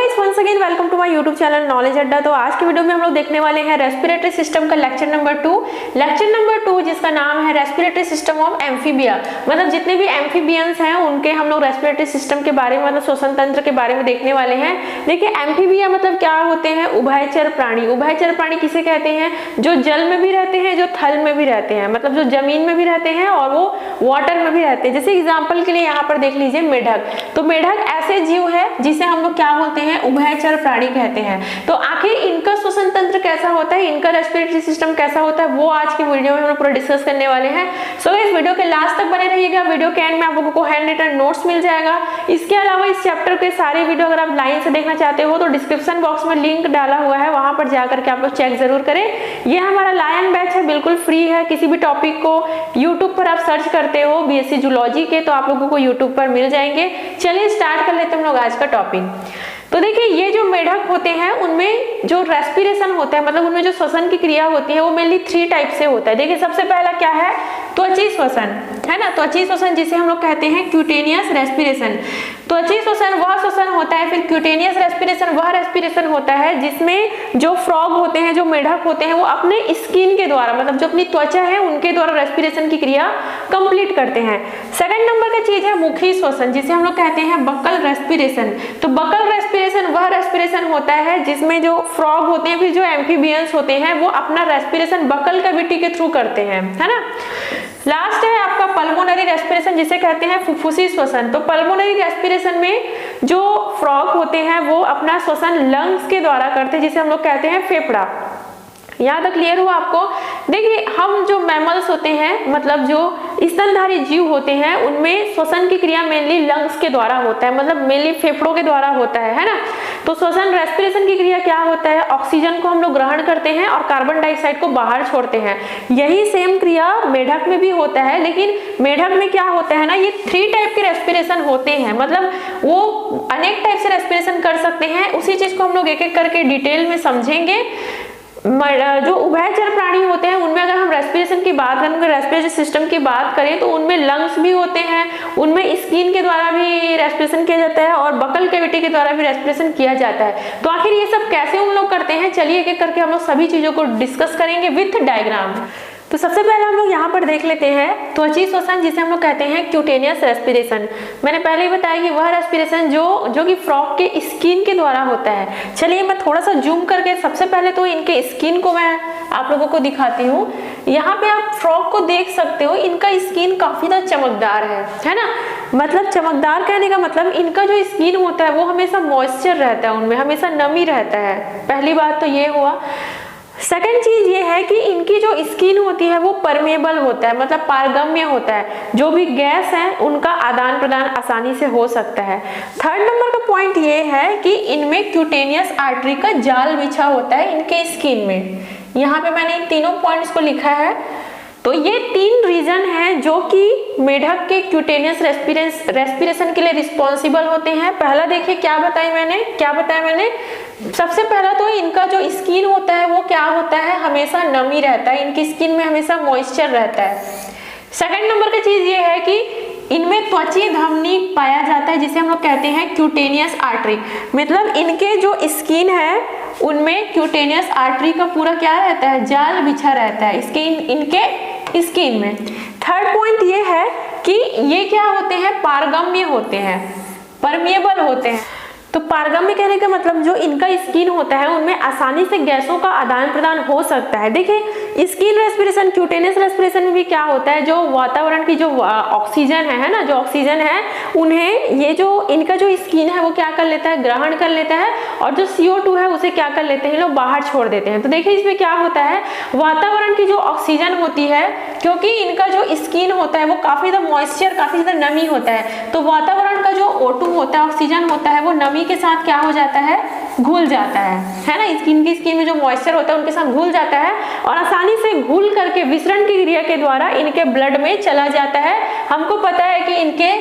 Guys, once again welcome to my YouTube channel knowledge Adda. तो आज की वीडियो में हम लोग देखने वाले हैं रेस्पिरेटरी सिस्टम का लेक्चर नंबर 2 जिसका नाम है रेस्पिरेटरी सिस्टम ऑफ एम्फीबिया। मतलब जितने भी एम्फीबियंस हैं उनके हम लोग रेस्पिरेटरी सिस्टम के बारे में, मतलब श्वसन तंत्र के बारे में देखने वाले हैं। देखिए, एम्फीबिया मतलब क्या होते हैं? उभयचर प्राणी। उभयचर प्राणी किसे कहते हैं? जो जल में भी रहते हैं, जो थल में भी रहते हैं, मतलब जो जमीन में भी रहते हैं और वो वाटर में भी रहते हैं। जैसे एग्जाम्पल के लिए यहाँ पर देख लीजिए मेढक। तो मेढक ऐसे जीव है जिसे हम लोग क्या बोलते हैं? उभयचर प्राणी कहते हैं। तो आखिर इनका श्वसन तंत्र कैसा होता है, इनका रेस्पिरेटरी सिस्टम कैसा होता है, वो आज की वीडियो में हम लोग पूरा डिस्कस करने वाले हैं। सो इस वीडियो के लास्ट तक बने रहिएगा। वीडियो के एंड में आप लोगों को हैंड रिटन नोट्स मिल जाएगा। इसके अलावा इस चैप्टर के सारे वीडियो अगर आप लाइन से देखना चाहते हो तो डिस्क्रिप्शन बॉक्स में लिंक डाला हुआ है, वहां पर जाकर के आप लोग चेक जरूर करें। ये हमारा लायन बैच है, बिल्कुल फ्री है। किसी भी टॉपिक को यूट्यूब पर आप सर्च करते हो बीएससी जूलॉजी के, तो आप लोगों को यूट्यूब पर मिल जाएंगे। चलिए स्टार्ट कर लेते हैं हम लोग आज का टॉपिक। तो देखिए, ये जो मेढक होते हैं उनमें जो रेस्पिरेशन होता है, मतलब उनमें जो श्वसन की क्रिया होती है वो मेनली 3 टाइप से होता है। देखिए, सबसे पहला क्या है? त्वची श्वसन, है ना। त्वची श्वसन जिसे हम लोग कहते हैं क्यूटेनियस रेस्पिरेशन। त्वची श्वसन वह श्वसन होता है। फिर क्यूटेनियस रेस्पिरेशन वह रेस्पिरेशन होता है जिसमें जो फ्रॉग होते हैं, जो मेढक होते हैं, वो अपने स्किन के द्वारा, मतलब जो अपनी त्वचा है उनके द्वारा रेस्पिरेशन की क्रिया कंप्लीट करते हैं। सेकंड नंबर का चीज है मुखी श्वसन, जिसे हम लोग कहते हैं बकल रेस्पिरेशन। तो बकल रेस्पिरेशन वह रेस्पिरेशन होता है जिसमें जो फ्रॉग होते हैं, फिर जो एम्फीबियंस होते हैं, वो अपना रेस्पिरेशन बकल कैविटी के थ्रू करते हैं, है ना। लास्ट है आपका पल्मोनरी रेस्पिरेशन, जिसे कहते हैं फुफ्फुसी श्वसन। तो पल्मोनरी रेस्पिरेशन में जो फ्रॉग होते हैं वो अपना श्वसन लंग्स के द्वारा करते हैं, जिसे हम लोग कहते हैं फेफड़ा। यहाँ तक क्लियर हुआ आपको? देखिए, हम जो मैमल्स होते हैं, मतलब जो स्तनधारी जीव होते हैं, उनमें श्वसन की क्रिया मेनली लंग्स के द्वारा होता है, मतलब मेनली फेफड़ों के द्वारा होता है ना। तो श्वसन रेस्पिरेशन की क्रिया क्या होता है? ऑक्सीजन को हम लोग ग्रहण करते हैं और कार्बन डाइऑक्साइड को बाहर छोड़ते हैं। यही सेम क्रिया मेढक में भी होता है, लेकिन मेढक में क्या होता है ना, ये 3 टाइप के रेस्पिरेशन होते हैं, मतलब वो अनेक टाइप से रेस्पिरेशन कर सकते हैं। उसी चीज को हम लोग एक एक करके डिटेल में समझेंगे। जो उभयचर प्राणी होते हैं उनमें अगर हम रेस्पिरेशन की बात करें, रेस्पिरेटरी सिस्टम की बात करें, तो उनमें लंग्स भी होते हैं, उनमें स्किन के द्वारा भी रेस्पिरेशन किया जाता है और बकल कैविटी के द्वारा भी रेस्पिरेशन किया जाता है। तो आखिर ये सब कैसे उन लोग करते हैं, चलिए एक एक करके हम लोग सभी चीजों को डिस्कस करेंगे विथ डायग्राम। तो सबसे पहले हम लोग यहाँ पर देख लेते हैं त्वची श्वसन, जिसे हम लोग कहते हैं क्यूटेनियस रेस्पिरेशन। मैंने पहले ही बताया कि वह रेस्पिरेशन जो कि फ्रॉग के स्किन के द्वारा होता है। चलिए मैं थोड़ा सा जूम करके सबसे पहले तो इनके स्किन को मैं आप लोगों को दिखाती हूँ। यहाँ पे आप फ्रॉग को देख सकते हो, इनका स्किन काफी ज्यादा चमकदार है ना। मतलब चमकदार कहने का मतलब इनका जो स्किन होता है वो हमेशा मॉइस्चर रहता है, उनमें हमेशा नमी रहता है। पहली बात तो ये हुआ। सेकंड चीज ये है कि इनकी जो स्किन होती है वो परमेबल होता है, मतलब पारगम्य होता है। जो भी गैस है उनका आदान प्रदान आसानी से हो सकता है। थर्ड नंबर का पॉइंट ये है कि इनमें क्यूटेनियस आर्टरी का जाल बिछा होता है इनके स्किन में। यहाँ पे मैंने इन तीनों पॉइंट्स को लिखा है। तो ये 3 रीजन हैं जो कि मेढक के क्यूटेनियस रेस्पिरेशन के लिए रिस्पॉन्सिबल होते हैं। पहला देखिए क्या बताया मैंने, सबसे पहला तो इनका जो स्किन होता है वो क्या होता है? हमेशा नमी रहता है, इनकी स्किन में हमेशा मॉइस्चर रहता है। सेकंड नंबर की चीज ये है कि इनमें त्वची धमनी पाया जाता है, जिसे हम लोग कहते हैं क्यूटेनियस आर्टरी। मतलब इनके जो स्किन है उनमें क्यूटेनियस आर्टरी का पूरा क्या रहता है? जाल बिछा रहता है इनके स्किन में। थर्ड पॉइंट ये है कि ये क्या होते हैं? पारगम्य होते हैं, परमिएबल होते हैं। तो पारगम्य कहने का मतलब जो इनका स्किन होता है उनमें आसानी से गैसों का आदान प्रदान हो सकता है। देखिए, स्किन रेस्पिरेशन, क्यूटेनियस रेस्पिरेशन में भी क्या होता है, जो वातावरण की जो ऑक्सीजन है ना, जो ऑक्सीजन है उन्हें ये जो इनका जो स्किन है वो क्या कर लेता है? ग्रहण कर लेता है, और जो CO2 है उसे क्या कर लेते हैं लोग? बाहर छोड़ देते हैं। तो देखिए इसमें क्या होता है, वातावरण की जो ऑक्सीजन होती है, क्योंकि इनका जो स्किन होता है वो काफी ज्यादा मॉइस्चर, काफी ज्यादा नमी होता है, तो वातावरण का जो O2 होता है, ऑक्सीजन होता है, वो नमी के साथ क्या हो जाता है? घुल जाता है ना। स्किन में जो मॉइस्चर होता है उनके साथ घुल जाता है और आसानी से घुल करके विसरण की क्रिया के द्वारा इनके ब्लड में चला जाता है। हमको पता है कि इनके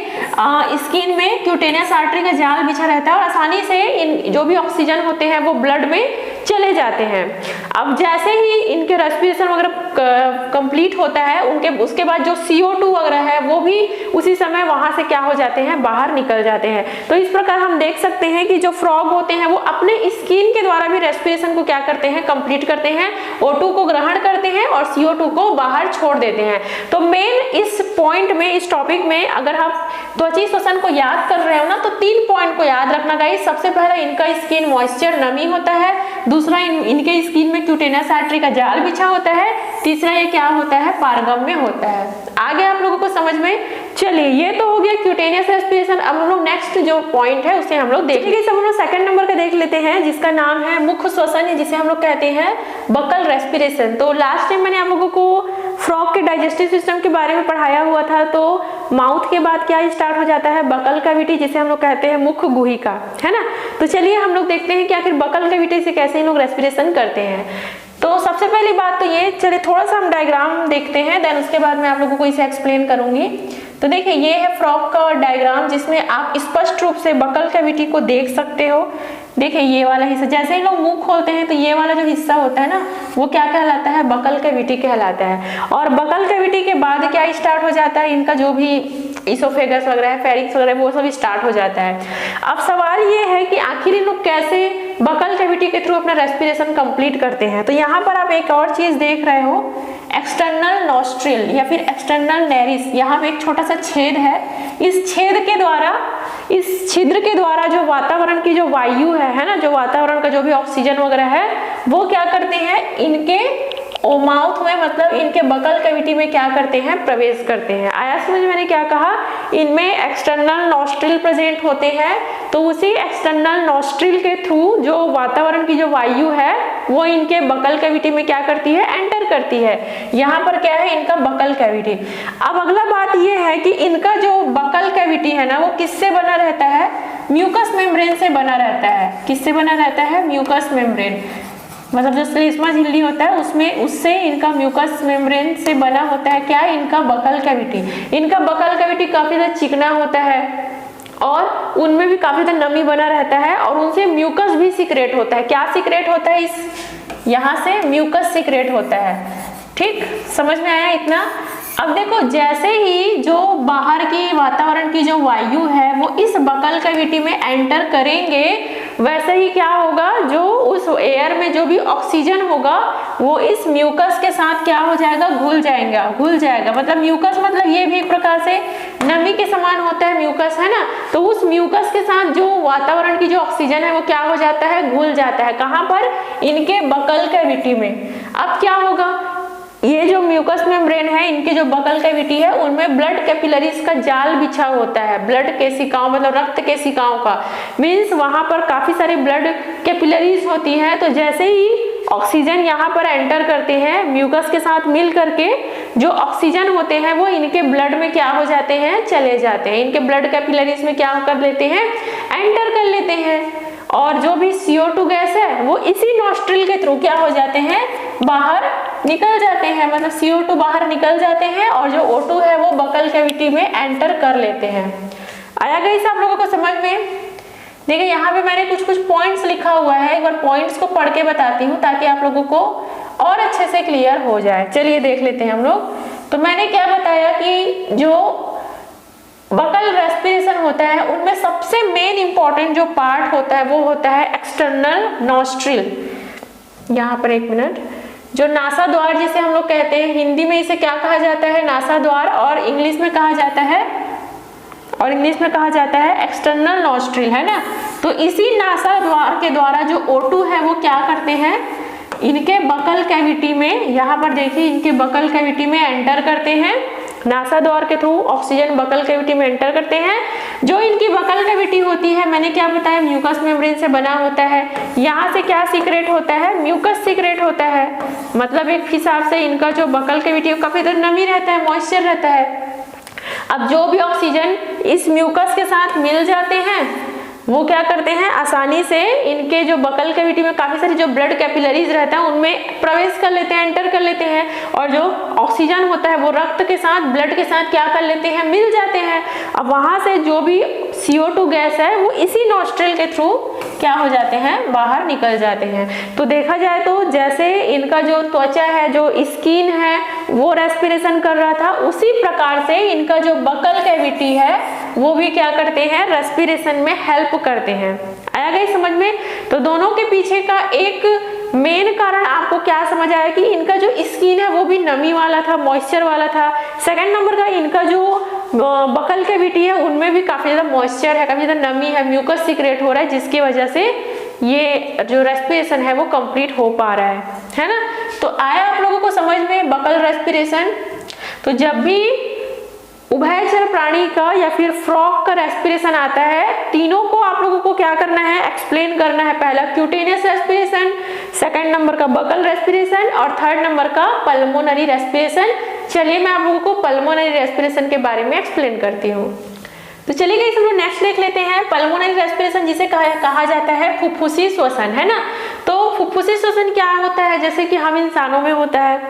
स्किन में क्यूटेनियस आर्टरी का जाल बिछा रहता है और आसानी से इन जो भी ऑक्सीजन होते हैं वो ब्लड में चले जाते हैं। अब जैसे ही इनके रेस्पिरेशन वगैरह कंप्लीट होता है उसके बाद जो CO2 वगैरह है वो भी उसी समय वहां से क्या हो जाते हैं, बाहर निकल जाते हैं। तो इस प्रकार हम देख सकते हैं कि जो फ्रॉग होते हैं वो अपने स्किन के द्वारा भी रेस्पिरेशन को क्या करते हैं, कंप्लीट करते हैं, O2 को ग्रहण करते हैं और CO2 को बाहर छोड़ देते हैं। तो मेन इस पॉइंट में, इस टॉपिक में अगर आप त्वचा श्वसन को याद कर रहे हो ना, तो 3 पॉइंट को याद रखना गाइस। सबसे पहला इनका स्किन मॉइस्चर, नमी होता है। दूसरा इनके स्किन में क्यूटेनियस आर्टरी का जाल बिछा होता है। तीसरा ये क्या होता है, पारगम्य होता है। आगे आप लोगों को समझ में, चलिए ये तो हो गया क्यूटेनियस रेस्पिरेशन। अब हम लोग नेक्स्ट जो पॉइंट है उसे हम लोग देखेंगे। सब हम लोग सेकंड नंबर का देख लेते हैं जिसका नाम है मुख श्वसन, जिसे हम लोग कहते हैं बकल रेस्पिरेशन। तो लास्ट टाइम मैंने आप लोगों को फ्रॉग के डाइजेस्टिव सिस्टम के बारे में पढ़ाया हुआ था। तो माउथ के बाद क्या स्टार्ट हो जाता है, बकल कैविटी, जिसे हम लोग कहते हैं मुख गुहिका, है ना। तो चलिए हम लोग देखते हैं कि आखिर बकल कैविटी से कैसे हम लोग रेस्पिरेशन करते हैं। तो सबसे पहली बात तो ये, चलिए थोड़ा सा हम डायग्राम देखते हैं, देन उसके बाद मैं आप लोगों को इसे एक्सप्लेन करूंगी। तो देखिए ये है फ्रॉग का डायग्राम जिसमें आप स्पष्ट रूप से बकल कैविटी को देख सकते हो। देखिए ये वाला हिस्सा, जैसे ही लोग मुंह खोलते हैं तो ये वाला जो हिस्सा होता है ना, वो क्या कहलाता है, बकल कैविटी कहलाता है। और बकल कैविटी के बाद क्या स्टार्ट हो जाता है, इनका जो भी इसोफेगस वगैरह है, फेरिंक्स वगैरह, वो सब स्टार्ट हो जाता है। अब सवाल ये है कि आखिर इन लोग कैसे बकल कैविटी के थ्रू अपना रेस्पिरेशन कंप्लीट करते हैं। तो यहाँ पर आप एक और चीज देख रहे हो, एक्सटर्नल नॉस्ट्रिल या फिर एक्सटर्नल नेरिस। यहाँ पे एक छोटा सा छेद है। इस छेद के द्वारा, इस छिद्र के द्वारा जो वातावरण की जो वायु है ना, जो वातावरण का जो भी ऑक्सीजन वगैरह है, वो क्या करते हैं, इनके माउथ में, मतलब इनके बकल कैविटी में क्या करते हैं, प्रवेश करते हैं। आया समझ मैंने क्या कहा, इनमें एक्सटर्नल नॉस्ट्रिल प्रेजेंट होते हैं। तो उसी एक्सटर्नल नॉस्ट्रिल के थ्रू जो वातावरण की जो वायु है वो इनके बकल कैविटी में क्या करती है, एंटर करती है। यहाँ पर क्या है, इनका बकल कैविटी। अब अगला बात ये है कि इनका जो बकल कैविटी है ना, वो किससे बना रहता है, म्यूकस मेम्ब्रेन से बना रहता है। किससे बना रहता है, म्यूकस मेम्ब्रेन, मतलब जो श्लेष्मा झिल्ली होता है उसमें, उससे इनका म्यूकस मेम्ब्रेन से बना होता है क्या, इनका बकल कैविटी। इनका बकल कैविटी काफी ज्यादा चिकना होता है और उनमें भी काफी ज्यादा नमी बना रहता है और उनसे म्यूकस भी सीक्रेट होता है। क्या सीक्रेट होता है, इस यहाँ से म्यूकस सीक्रेट होता है। ठीक, समझ में आया इतना। अब देखो, जैसे ही जो बाहर की वातावरण की जो वायु है वो इस बकल कैविटी में एंटर करेंगे, वैसे ही क्या होगा, जो उस एयर में जो भी ऑक्सीजन होगा वो इस म्यूकस के साथ क्या हो जाएगा, घुल जाएगा। मतलब म्यूकस मतलब ये भी एक प्रकार से नमी के समान होता है म्यूकस, है ना। तो उस म्यूकस के साथ जो वातावरण की जो ऑक्सीजन है वो क्या हो जाता है, घुल जाता है। कहाँ पर, इनके बकल कैविटी में। अब क्या होगा, ये जो म्यूकस मेम्ब्रेन है, इनके जो बकल कैविटी है, उनमें ब्लड कैपिलरीज का जाल बिछा होता है। ब्लड केशिकाओं, मतलब रक्त केशिकाओं का, मीन्स वहां पर काफी सारी ब्लड कैपिलरीज होती है। तो जैसे ही ऑक्सीजन यहाँ पर एंटर करते हैं, म्यूकस के साथ मिल करके जो ऑक्सीजन होते हैं वो इनके ब्लड में क्या हो जाते हैं, चले जाते हैं। इनके ब्लड कैपिलरीज में क्या कर लेते हैं, एंटर कर लेते हैं। और जो भी CO2 गैस है वो इसी नॉस्ट्रिल के थ्रू क्या हो जाते हैं, बाहर निकल जाते हैं। मतलब CO2 बाहर निकल जाते हैं और जो O2 है वो बकल कैविटी में एंटर कर लेते हैं। आया गाइस आप लोगों को समझ में। देखिए यहाँ पे मैंने कुछ पॉइंट्स लिखा हुआ है, एक बार पॉइंट्स को पढ़ के बताती हूँ ताकि आप लोगों को और अच्छे से क्लियर हो जाए। चलिए देख लेते हैं हम लोग। तो मैंने क्या बताया कि जो बकल रेस्पिरेशन होता है उनमें सबसे मेन इंपॉर्टेंट जो पार्ट होता है वो होता है एक्सटर्नल नॉस्ट्रिल। यहाँ पर एक मिनट, जो नासा द्वार जिसे हम लोग कहते हैं, हिंदी में इसे क्या कहा जाता है, नासा द्वार, और इंग्लिश में कहा जाता है एक्सटर्नल नॉस्ट्रिल, है ना। तो इसी नासा द्वार के द्वारा जो O2 है वो क्या करते हैं, इनके बकल कैविटी में, यहाँ पर देखिए इनके बकल कैविटी में एंटर करते हैं। नासा द्वार के थ्रू ऑक्सीजन बकल कैविटी में एंटर करते हैं। जो इनकी बकल कैविटी होती है, मैंने क्या बताया, म्यूकस मेम्ब्रेन से बना होता है। यहाँ से क्या सीक्रेट होता है, म्यूकस सीक्रेट होता है। मतलब एक हिसाब से इनका जो बकल कैविटी काफी देर नमी रहता है, मॉइस्चर रहता है। अब जो भी ऑक्सीजन इस म्यूकस के साथ मिल जाते हैं वो क्या करते हैं, आसानी से इनके जो बकल कैविटी में काफी सारी जो ब्लड कैपिलरीज रहता है उनमें प्रवेश कर लेते हैं, एंटर कर लेते हैं। और जो ऑक्सीजन होता है वो रक्त के साथ, ब्लड के साथ क्या कर लेते हैं, मिल जाते हैं। अब वहां से जो भी CO2 गैस है वो इसी नॉस्ट्रिल के थ्रू क्या हो जाते हैं, बाहर निकल जाते हैं। तो देखा जाए तो जैसे इनका जो त्वचा है, जो स्किन है, वो रेस्पिरेशन कर रहा था, उसी प्रकार से इनका जो बकल कैविटी है वो भी क्या करते हैं, रेस्पिरेशन में हेल्प करते हैं। आया गई समझ में? तो दोनों के पीछे का एक मेन कारण आपको क्या समझ आया कि इनका जो स्किन है वो भी नमी वाला था, मॉइस्चर वाला था। सेकंड नंबर का इनका जो बकल कैविटी है उनमें भी काफी ज्यादा मॉइस्चर है, काफी ज्यादा नमी है, म्यूकस सीक्रेट हो रहा है, जिसकी वजह से ये जो रेस्पिरेशन है वो कंप्लीट हो पा रहा है ना। तो आया आप लोगों को समझ में बकल रेस्पिरेशन? तो जब भी उभयचर प्राणी का या फिर फ्रॉग का रेस्पिरेशन आता है, तीनों को आप लोगों को क्या करना है, एक्सप्लेन करना है। पहला क्यूटेनियस रेस्पिरेशन, सेकंड नंबर का बकल रेस्पिरेशन और थर्ड नंबर का पल्मोनरी रेस्पिरेशन। चलिए मैं आप लोगों को पल्मोनरी रेस्पिरेशन के बारे में एक्सप्लेन करती हूँ। तो चलिए गाइस हम लोग नेक्स्ट देख लेते हैं पल्मोनरी रेस्पिरेशन, जिसे कहा जाता है फुफ्फुसी श्वसन, है ना। तो फुफ्फुसी श्वसन क्या होता है? जैसे कि हम इंसानों में होता है,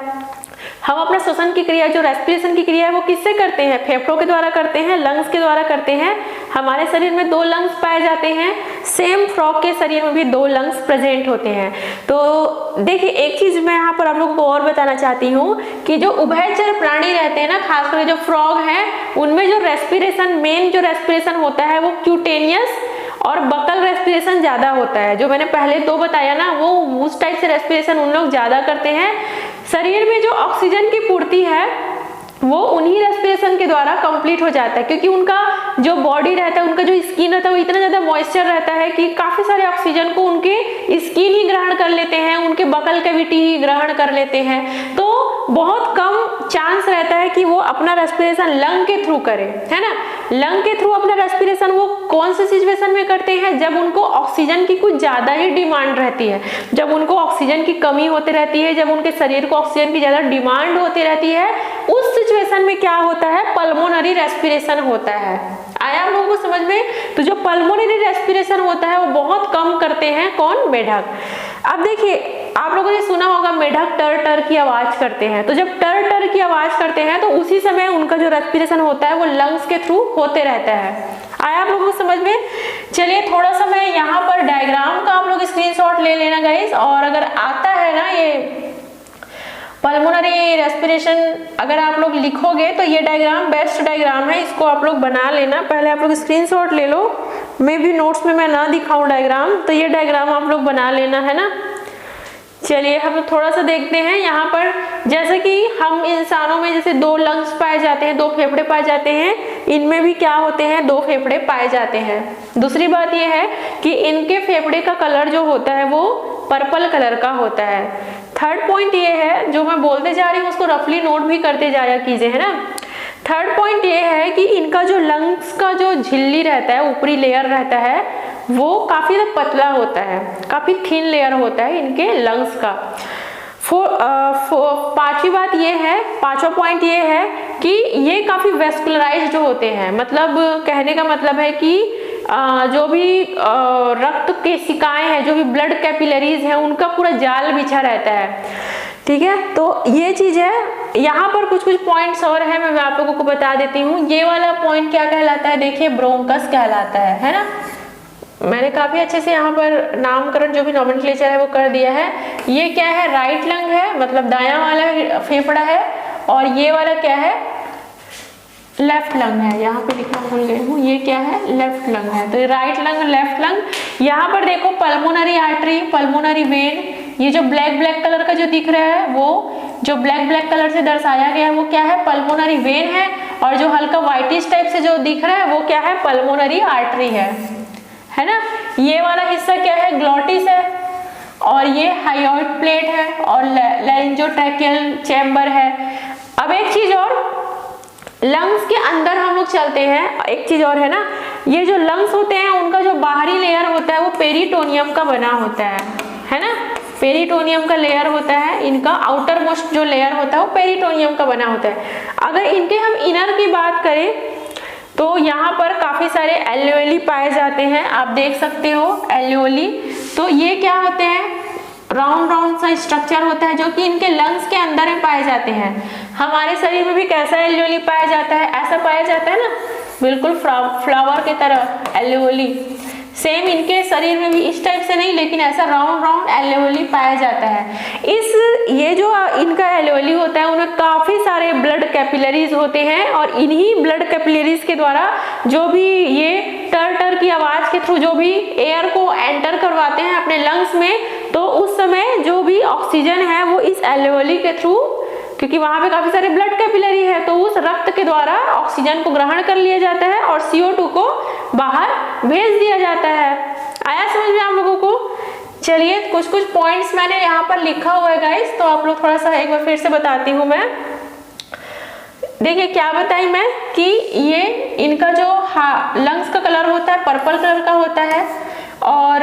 हम अपना श्वसन की क्रिया, जो रेस्पिरेशन की क्रिया है वो किससे करते हैं? फेफड़ों के द्वारा करते हैं, लंग्स के द्वारा करते हैं। हमारे शरीर में 2 लंग्स पाए जाते हैं, सेम फ्रॉग के शरीर में भी 2 लंग्स प्रेजेंट होते हैं। तो देखिए एक चीज मैं यहाँ पर आप लोगों को और बताना चाहती हूँ कि जो उभयचर प्राणी रहते हैं ना, खासकर जो फ्रॉग हैं, उनमें जो रेस्पिरेशन, मेन जो रेस्पिरेशन होता है वो क्यूटेनियस और बकल रेस्पिरेशन ज्यादा होता है। जो मैंने पहले 2 बताया ना, वो उस टाइप से रेस्पिरेशन उन लोग ज्यादा करते हैं। शरीर में जो ऑक्सीजन की पूर्ति है वो उन्हीं रेस्पिरेशन के द्वारा कंप्लीट हो जाता है, क्योंकि उनका जो बॉडी रहता है, उनका जो स्किन रहता है वो इतना ज्यादा मॉइस्चर रहता है कि काफी सारे ऑक्सीजन को उनके स्किन ही ग्रहण कर लेते हैं, उनके बकल कैविटी ही ग्रहण कर लेते हैं। तो बहुत कम चांस रहता है कि वो अपना रेस्पिरेशन लंग के थ्रू करे, है ना। लंग के थ्रू अपना रेस्पिरेशन वो कौन से सिचुएशन में करते हैं? जब उनको ऑक्सीजन की कुछ ज्यादा ही डिमांड रहती है, जब उनको ऑक्सीजन की कमी होती रहती है, जब उनके शरीर को ऑक्सीजन की ज्यादा डिमांड होती रहती है, उस सिचुएशन में क्या होता है, पल्मोनरी रेस्पिरेशन होता है। आया आप लोगों को समझ में? तो जो पल्मोनरी रेस्पिरेशन होता है वो बहुत कम करते हैं, कौन? मेढक। अब देखिए आप लोगों ने सुना होगा मेढक टर टर की आवाज करते हैं। तो जब टर टर की आवाज करते हैं तो उसी समय उनका जो रेस्पिरेशन होता है वो लंग्स के थ्रू होते रहता है। आया आप लोगों को समझ में? चलिए थोड़ा सा मैं यहाँ पर डायग्राम का आप लोग स्क्रीनशॉट ले लेना गाइस, और अगर आता है ना ये पल्मोनरी रेस्पिरेशन अगर आप लोग लिखोगे तो ये डायग्राम बेस्ट डायग्राम है, इसको आप लोग बना लेना। पहले आप लोग स्क्रीनशॉट ले लो, मे भी नोट्स में मैं ना दिखाऊं डायग्राम, तो ये डायग्राम आप लोग बना लेना, है ना। चलिए हम थोड़ा सा देखते हैं यहाँ पर, जैसे कि हम इंसानों में जैसे 2 लंग्स पाए जाते हैं, 2 फेफड़े पाए जाते हैं, इनमें भी क्या होते हैं, 2 फेफड़े पाए जाते हैं। दूसरी बात यह है कि इनके फेफड़े का कलर जो होता है वो पर्पल कलर का होता है। थर्ड पॉइंट ये है, जो मैं बोलते जा रही हूँ उसको रफली नोट भी करते जाया कीजिए, है ना। थर्ड पॉइंट ये है कि इनका जो लंग्स का जो झिल्ली रहता है, ऊपरी लेयर रहता है, वो काफी पतला होता है, काफी थिन लेयर होता है इनके लंग्स का। पांचवी बात ये है, पांचवा पॉइंट ये है कि ये काफी वेस्कुलराइज्ड होते हैं। मतलब कहने का मतलब है कि जो भी रक्त के सिकाएं हैं, जो भी ब्लड कैपिलरीज हैं, उनका पूरा जाल बिछा रहता है, ठीक है। तो ये चीज है। यहाँ पर कुछ पॉइंट्स और है, मैं आप लोगों को बता देती हूँ। ये वाला पॉइंट क्या कहलाता है, देखिए ब्रोंकस कहलाता है ना। मैंने काफी अच्छे से यहाँ पर नामकरण जो भी नॉमेनक्लेचर है वो कर दिया है। ये क्या है, राइट लंग है, मतलब दायां वाला फेफड़ा है, और ये वाला क्या है, लेफ्ट लंग है। यहाँ पे लिखना भूल गई हूँ, ये क्या है, लेफ्ट लंग है। तो ये राइट लंग, लेफ्ट लंग। यहाँ पर देखो पल्मोनरी आर्टरी, पल्मोनरी वेन, ये जो ब्लैक कलर का जो दिख रहा है, वो जो ब्लैक कलर से दर्शाया गया है वो क्या है, पल्मोनरी वेन है। और जो हल्का व्हाइटिश टाइप से जो दिख रहा है वो क्या है, पल्मोनरी आर्टरी है ना। ये वाला हिस्सा क्या है, ग्लॉटिस है, और ये हाइयोइड प्लेट है, और लैरिंजोट्रैकियल चैम्बर है। अब एक चीज और, लंग्स के अंदर हम लोग चलते हैं, एक चीज और है ना, ये जो लंग्स होते हैं उनका जो बाहरी लेयर होता है वो पेरिटोनियम का बना होता है ना। पेरिटोनियम का लेयर होता है, इनका आउटर मोस्ट जो लेयर होता है वो पेरिटोनियम का बना होता है। अगर इनके हम इनर की बात करें तो यहाँ पर काफी सारे एल्वेओली पाए जाते हैं, आप देख सकते हो एल्वेओली। तो ये क्या होते हैं, राउंड सा स्ट्रक्चर होता है जो कि इनके लंग्स के अंदर में पाए जाते हैं। हमारे शरीर में भी कैसा एल्वेओली पाया जाता है, ऐसा पाया जाता है ना, बिल्कुल फ्लावर की तरह एल्वेओली। सेम इनके शरीर में भी इस टाइप से नहीं, लेकिन ऐसा राउंड राउंड एल्वेओली पाया जाता है। ये जो इनका एल्वेओली होता है उनमें काफी सारे ब्लड कैपिलरीज होते हैं, और इन्हीं ब्लड कैपिलरीज के द्वारा जो भी ये टर टर की आवाज के थ्रू जो भी एयर को एंटर करवाते हैं अपने लंग्स में, तो उस समय जो भी ऑक्सीजन है वो इस एल्वेओली के थ्रू, क्योंकि वहां पे काफी सारे ब्लड कैपिलरी है, तो उस रक्त के द्वारा ऑक्सीजन को ग्रहण कर लिया जाता है और CO2 को बाहर भेज दिया जाता है। आया समझ में आप लोगों को? चलिए कुछ कुछ पॉइंट्स मैंने यहाँ पर लिखा हुआ है गाइस, तो आप लोग थोड़ा सा एक बार फिर से बताती हूँ मैं। देखिए क्या बताई मैं कि ये इनका जो लंग्स का कलर होता है पर्पल कलर का होता है, और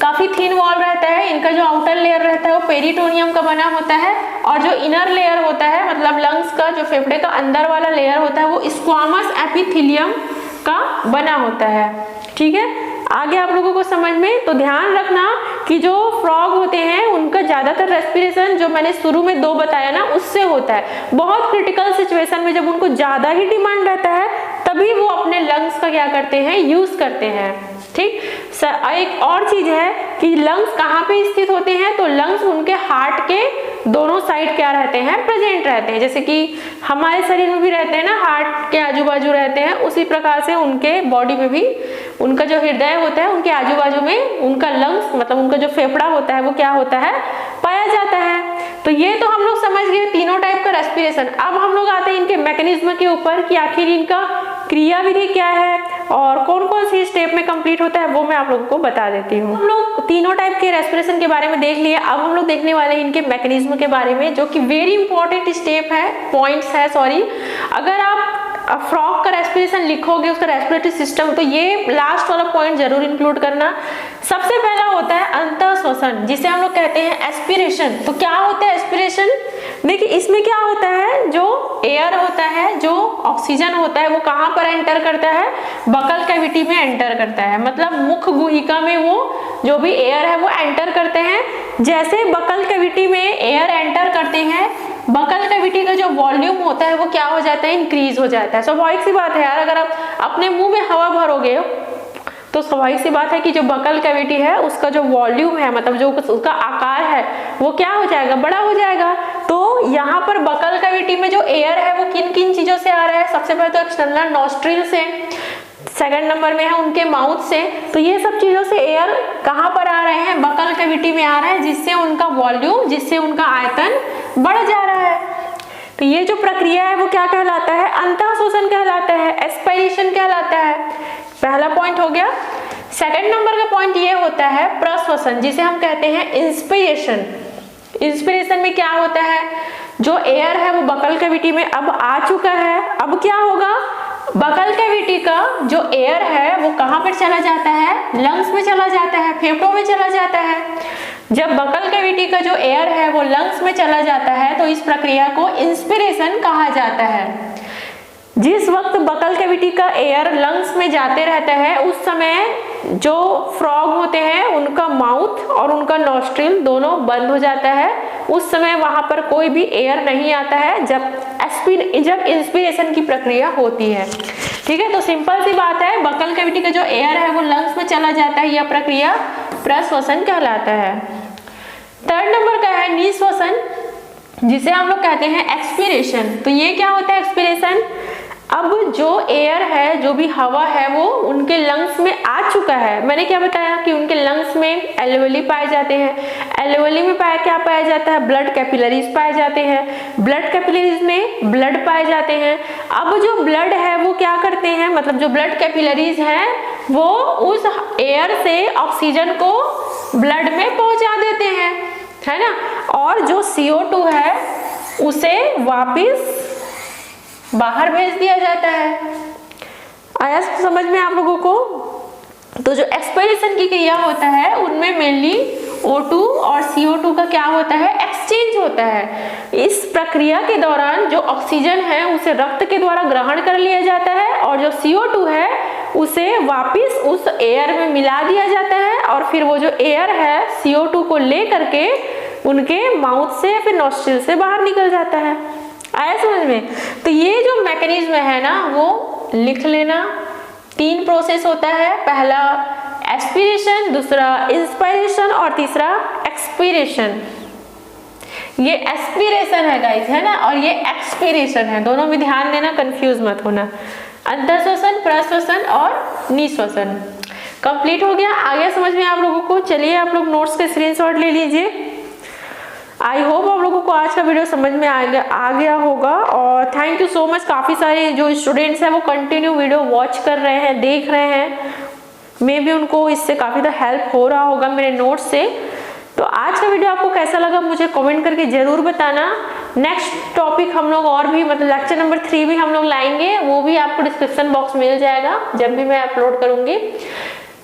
काफी थिन वॉल रहता है। इनका जो आउटर लेयर रहता है वो पेरिटोनियम का बना होता है, और जो इनर लेयर होता है मतलब लंग्स का जो फेफड़े का अंदर वाला लेयर होता है वो स्क्वामस एपिथेलियम का बना होता है। ठीक है, आगे आप लोगों को समझ में, तो ध्यान रखना कि जो फ्रॉग होते हैं उनका ज्यादातर रेस्पिरेशन जो मैंने शुरू में 2 बताया ना उससे होता है। बहुत क्रिटिकल सिचुएशन में जब उनको ज्यादा ही डिमांड रहता है तभी वो अपने लंग्स का क्या करते हैं, यूज करते हैं। ठीक, एक और चीज है कि लंग्स कहाँ पे स्थित होते हैं, तो लंग्स उनके हार्ट के दोनों साइड क्या रहते हैं, प्रेजेंट रहते हैं। जैसे कि हमारे शरीर में भी रहते हैं ना, हार्ट के आजू बाजू रहते हैं, उसी प्रकार से उनके बॉडी में भी उनका जो हृदय होता है उनके आजू बाजू में उनका लंग्स मतलब उनका जो फेफड़ा होता है वो क्या होता है, पाया जाता है। तो ये तो हम लोग समझ गए तीनों टाइप का रेस्पिरेशन। अब हम लोग आते हैं इनके मैकेनिज्म के ऊपर कि आखिर इनका क्रिया विधि क्या है और कौन कौन सी स्टेप में कंप्लीट होता है, वो मैं आप लोगों को बता देती हूँ। हम लोग तीनों टाइप के रेस्पिरेशन के बारे में देख लिए, अब हम लोग देखने वाले हैं इनके मैकेनिज्म के बारे में, जो कि वेरी इंपॉर्टेंट स्टेप है, पॉइंट्स है सॉरी। अगर आप फ्रॉग का रेस्पिरेशन लिखोगे उसका रेस्पिरेटरी सिस्टम, तो ये लास्ट वाला पॉइंट जरूर इंक्लूड करना। सबसे पहला होता है अंतःश्वसन, जिसे हम लोग कहते हैं एस्पिरेशन। तो क्या होता है एस्पिरेशन? देखिए इसमें क्या होता है, जो एयर होता है, जो ऑक्सीजन होता है वो कहाँ पर एंटर करता है, बकल कैविटी में एंटर करता है। मतलब मुख गुहिका में वो जो भी एयर है वो एंटर करते हैं। जैसे बकल कैविटी में एयर एंटर करते हैं, बकल कैविटी का जो वॉल्यूम होता है वो क्या हो जाता है, इंक्रीज हो जाता है। स्वाभाविक सी बात है यार, अगर आप अपने मुंह में हवा भरोगे तो स्वाभाविक सी बात है कि जो बकल कैविटी है उसका जो वॉल्यूम है मतलब जो उसका आकार है वो क्या हो जाएगा, बड़ा हो जाएगा। तो यहाँ पर बकल कैविटी में जो एयर है वो किन किन चीजों से आ रहा है, सबसे पहले तो एक्सटर्नल नॉस्ट्रिल से, सेकंड नंबर में है उनके माउथ से। तो ये सब चीजों से एयर कहाँ पर आ रहे हैं, बकल कैविटी में आ रहे हैं, जिससे उनका वॉल्यूम, जिससे उनका आयतन बढ़ जा रहा है। तो ये जो प्रक्रिया है वो क्या कहलाता है, अंतःश्वसन कहलाता है, एस्पिरेशन कहलाता है। पहला पॉइंट हो गया। सेकंड नंबर का पॉइंट ये होता है प्रश्वसन, जिसे हम कहते हैं इंस्पिरेशन। इंस्पिरेशन में क्या होता है, जो एयर है वो बकल कैविटी में अब आ चुका है, अब क्या होगा, बकल कैविटी का जो एयर है वो कहाँ पर चला जाता है, लंग्स में चला जाता है, फेफड़ों में चला जाता है। जब बकल कैविटी का जो एयर है वो लंग्स में चला जाता है तो इस प्रक्रिया को इंस्पिरेशन कहा जाता है। जिस वक्त बकल कैविटी का एयर लंग्स में जाते रहता है उस समय जो फ्रॉग होते हैं उनका माउथ और उनका नॉस्ट्रिल दोनों बंद हो जाता है। उस समय वहां पर कोई भी एयर नहीं आता है जब इंस्पिरेशन की प्रक्रिया होती है। ठीक है, तो सिंपल सी बात है, बकल कैविटी का जो एयर है वो लंग्स में चला जाता है, यह प्रक्रिया प्रश्वसन कहलाता है। थर्ड नंबर का है निश्वसन, जिसे हम लोग कहते हैं एक्सपिरेशन। तो ये क्या होता है एक्सपिरेशन, अब जो एयर है, जो भी हवा है वो उनके लंग्स में आ चुका है। मैंने क्या बताया कि उनके लंग्स में एल्वेओली पाए जाते हैं, एल्वेओली में क्या पाया जाता है, ब्लड कैपिलरीज पाए जाते हैं, ब्लड कैपिलरीज में ब्लड पाए जाते हैं। अब जो ब्लड है वो क्या करते हैं, मतलब जो ब्लड कैपिलरीज हैं वो उस एयर से ऑक्सीजन को ब्लड में पहुंचा देते हैं, है ना, और जो CO2 है उसे वापिस बाहर भेज दिया जाता है। आया समझ में आप लोगों को? तो जो एक्सपिरेशन की क्रिया होता है उनमें मेनली O2 और CO2 का क्या होता है, एक्सचेंज होता है। इस प्रक्रिया के दौरान जो ऑक्सीजन है उसे रक्त के द्वारा ग्रहण कर लिया जाता है और जो CO2 है उसे वापिस उस एयर में मिला दिया जाता है और फिर वो जो एयर है CO2 को ले करके उनके माउथ से फिर नॉस्ट्रिल से बाहर निकल जाता है। आया समझ में? तो ये जो मैकेनिज्म है ना वो लिख लेना, 3 प्रोसेस होता है, पहला एस्पिरेशन, दूसरा इंस्पायरेशन और तीसरा एक्सपीरेशन। ये एस्पिरेशन है गाइस, है ना, और ये एक्सपीरेशन है, दोनों में ध्यान देना, कंफ्यूज मत होना। अंतःश्वसन, प्रश्वसन और निश्वसन। कंप्लीट हो गया, आ गया समझ में आप लोगों को। चलिए आप लोग नोट्स के स्क्रीनशॉट ले लीजिए। आई होप आप लोगों को आज का वीडियो समझ में आ गया होगा। और थैंक यू सो मच, काफ़ी सारे जो स्टूडेंट्स हैं वो कंटिन्यू वीडियो वॉच कर रहे हैं, देख रहे हैं। मे बी उनको इससे काफ़ी ज़्यादा हेल्प हो रहा होगा मेरे नोट्स से। तो आज का वीडियो आपको कैसा लगा मुझे कमेंट करके ज़रूर बताना। नेक्स्ट टॉपिक हम लोग और भी, मतलब लेक्चर नंबर 3 भी हम लोग लाएंगे, वो भी आपको डिस्क्रिप्शन बॉक्स मिल जाएगा जब भी मैं अपलोड करूँगी।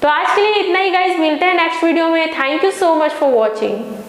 तो आज के लिए इतना ही गाइज, मिलते हैं नेक्स्ट वीडियो में। Thank you so much for watching.